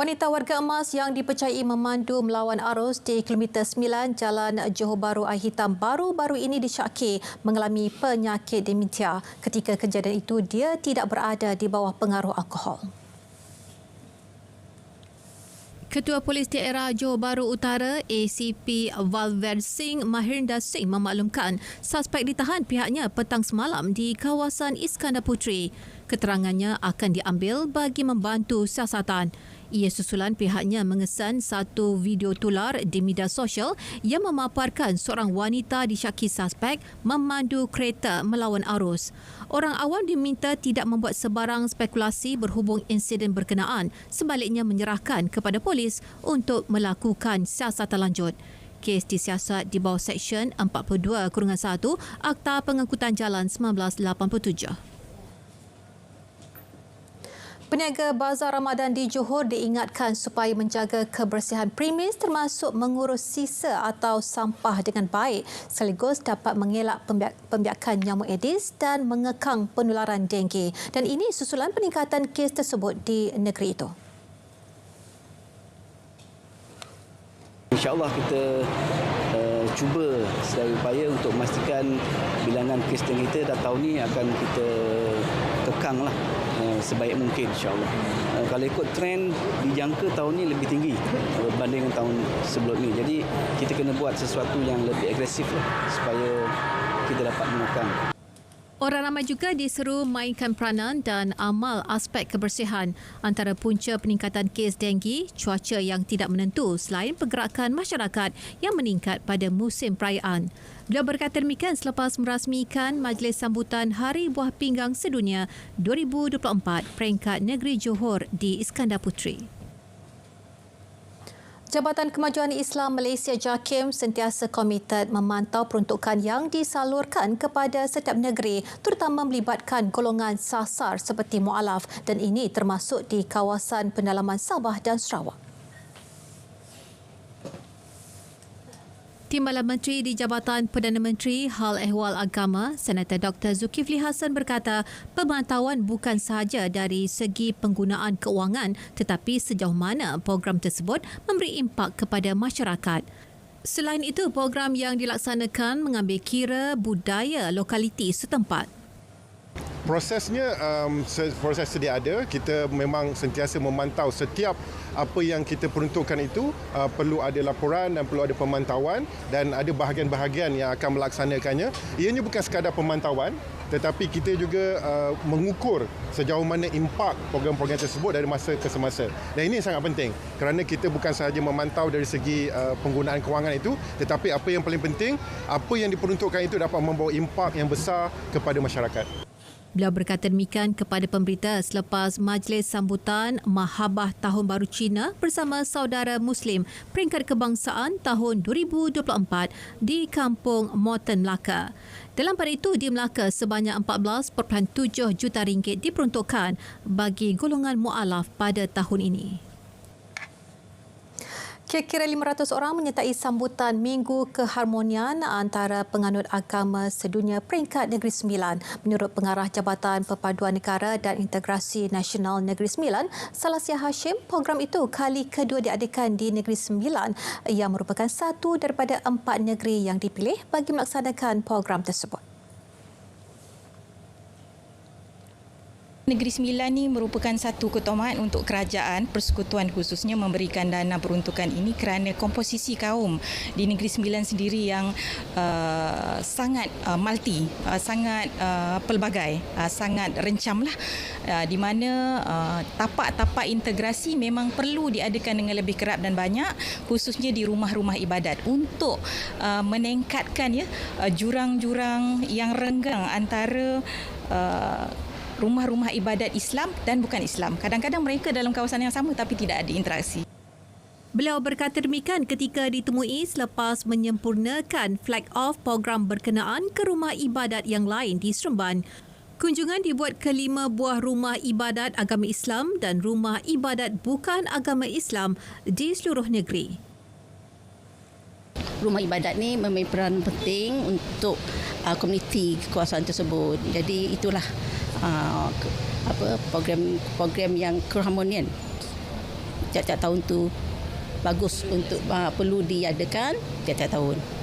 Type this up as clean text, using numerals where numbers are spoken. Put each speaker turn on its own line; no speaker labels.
Wanita warga emas yang dipercayai memandu melawan arus di kilometer 9 Jalan Johor Bahru Air Hitam baru-baru ini disyaki mengalami penyakit dementia. Ketika kejadian itu, dia tidak berada di bawah pengaruh alkohol. Ketua Polis Daerah Johor Bahru Utara ACP Valverde Singh Mahinder Singh memaklumkan suspek ditahan pihaknya petang semalam di kawasan Iskandar Puteri. Keterangannya akan diambil bagi membantu siasatan. Ia susulan pihaknya mengesan satu video tular di media sosial yang memaparkan seorang wanita disyaki suspek memandu kereta melawan arus. Orang awam diminta tidak membuat sebarang spekulasi berhubung insiden berkenaan, sebaliknya menyerahkan kepada polis untuk melakukan siasatan lanjut. Kes disiasat di bawah Seksyen 42-1 Akta Pengangkutan Jalan 1987. Peniaga Bazar Ramadan di Johor diingatkan supaya menjaga kebersihan premis termasuk mengurus sisa atau sampah dengan baik sekaligus dapat mengelak pembiakan nyamuk Aedes dan mengekang penularan denggi. Dan ini susulan peningkatan kes tersebut di negeri itu.
InsyaAllah kita cuba sedaya upaya untuk memastikan bilangan kes denggi kita dah tahun ini akan kita kekanglah sebaik mungkin insyaAllah. Kalau ikut trend dijangka tahun ini lebih tinggi berbanding dengan tahun sebelum ini. Jadi kita kena buat sesuatu yang lebih agresif supaya kita dapat mengekang.
Orang ramai juga diseru mainkan peranan dan amal aspek kebersihan. Antara punca peningkatan kes denggi, cuaca yang tidak menentu selain pergerakan masyarakat yang meningkat pada musim perayaan. Beliau berkata demikian selepas merasmikan Majlis Sambutan Hari Buah Pinggang Sedunia 2024 peringkat negeri Johor di Iskandar Puteri. Jabatan Kemajuan Islam Malaysia JAKIM sentiasa komited memantau peruntukan yang disalurkan kepada setiap negeri, terutama melibatkan golongan sasar seperti mu'alaf, dan ini termasuk di kawasan pendalaman Sabah dan Sarawak. Timbalan Menteri di Jabatan Perdana Menteri Hal Ehwal Agama, Senator Dr. Zulkifli Hassan berkata, pemantauan bukan sahaja dari segi penggunaan keuangan tetapi sejauh mana program tersebut memberi impak kepada masyarakat. Selain itu, program yang dilaksanakan mengambil kira budaya lokaliti setempat.
Prosesnya, proses sedia ada. Kita memang sentiasa memantau setiap apa yang kita peruntukkan itu perlu ada laporan dan perlu ada pemantauan dan ada bahagian-bahagian yang akan melaksanakannya. Ianya bukan sekadar pemantauan tetapi kita juga mengukur sejauh mana impak program-program tersebut dari masa ke semasa. Dan ini sangat penting kerana kita bukan sahaja memantau dari segi penggunaan kewangan itu tetapi apa yang paling penting, apa yang diperuntukkan itu dapat membawa impak yang besar kepada masyarakat.
Beliau berkata demikian kepada pemberita selepas Majlis Sambutan Mahabah Tahun Baru Cina bersama Saudara Muslim Peringkat Kebangsaan tahun 2024 di Kampung Moreton, Melaka. Dalam pada itu, di Melaka sebanyak 14.7 juta ringgit diperuntukkan bagi golongan mu'alaf pada tahun ini. Kira-kira 500 orang menyertai sambutan Minggu Keharmonian antara penganut agama sedunia peringkat Negeri Sembilan. Menurut Pengarah Jabatan Perpaduan Negara dan Integrasi Nasional Negeri Sembilan, Salasia Hashim, program itu kali kedua diadakan di Negeri Sembilan yang merupakan satu daripada 4 negeri yang dipilih bagi melaksanakan program tersebut.
Negeri Sembilan ini merupakan satu keutamaan untuk kerajaan persekutuan khususnya memberikan dana peruntukan ini kerana komposisi kaum di Negeri Sembilan sendiri yang sangat multi, sangat pelbagai, sangat rencamlah, di mana tapak-tapak integrasi memang perlu diadakan dengan lebih kerap dan banyak, khususnya di rumah-rumah ibadat untuk meningkatkan jurang-jurang yang renggang antara rumah-rumah ibadat Islam dan bukan Islam. Kadang-kadang mereka dalam kawasan yang sama tapi tidak ada interaksi.
Beliau berkata demikian ketika ditemui selepas menyempurnakan flag off program berkenaan ke rumah ibadat yang lain di Seremban. Kunjungan dibuat ke 5 buah rumah ibadat agama Islam dan rumah ibadat bukan agama Islam di seluruh negeri.
Rumah ibadat ni mempunyai peran penting untuk komuniti kawasan tersebut. Jadi itulah program yang keharmonian tiap-tiap tahun tu bagus untuk perlu diadakan tiap-tiap tahun.